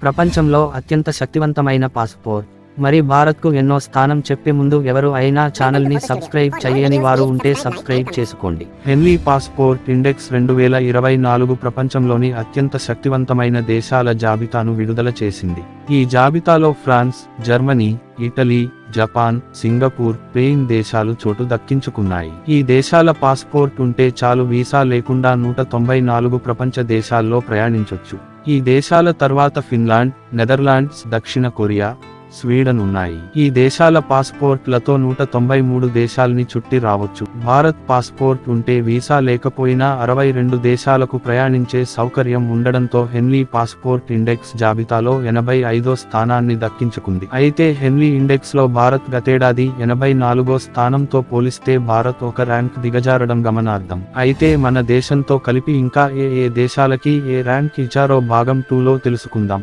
ప్రపంచంలో అత్యంత శక్తివంతమైన పాస్పోర్ట్ మరి భారత్కు ఎన్నో స్థానం చెప్పే ముందు ఎవరు అయినా ఛానల్ని సబ్స్క్రైబ్ చేయని వారు ఉంటే సబ్స్క్రైబ్ చేసుకోండి. హెన్లీ పాస్పోర్ట్ ఇండెక్స్ 2024 ప్రపంచంలోని అత్యంత శక్తివంతమైన దేశాల జాబితాను విడుదల చేసింది. ఈ జాబితాలో France, Germany, Italy, Japan, Singapore, Spain దేశాలు చోటు దక్కించుకున్నాయి. ఈ దేశాల పాస్పోర్ట్ ఉంటే చాలు వీసా లేకుండా 194 ప్రపంచ దేశాల్లో ప్రయాణించొచ్చు. ఈ దేశాల తర్వాత ఫిన్లాండ్, నెదర్లాండ్స్, దక్షిణ కొరియా, స్వీడన్ ఉన్నాయి. ఈ దేశాల పాస్పోర్ట్లతో 193 దేశాల్ని చుట్టి రావచ్చు. భారత్ పాస్పోర్ట్ ఉంటే వీసా లేకపోయినా 62 దేశాలకు ప్రయాణించే సౌకర్యం ఉండడంతో హెన్లీ పాస్పోర్ట్ ఇండెక్స్ జాబితాలో 85వ స్థానాన్ని దక్కించుకుంది. అయితే హెన్లీ ఇండెక్స్ లో భారత్ గతేడాది 84వ స్థానంతో పోలిస్తే భారత్ ఒక ర్యాంక్ దిగజారడం గమనార్హం. అయితే మన దేశంతో కలిపి ఇంకా ఏ దేశాలకి ఏ ర్యాంక్ ఇచ్చారో భాగం 2లో తెలుసుకుందాం.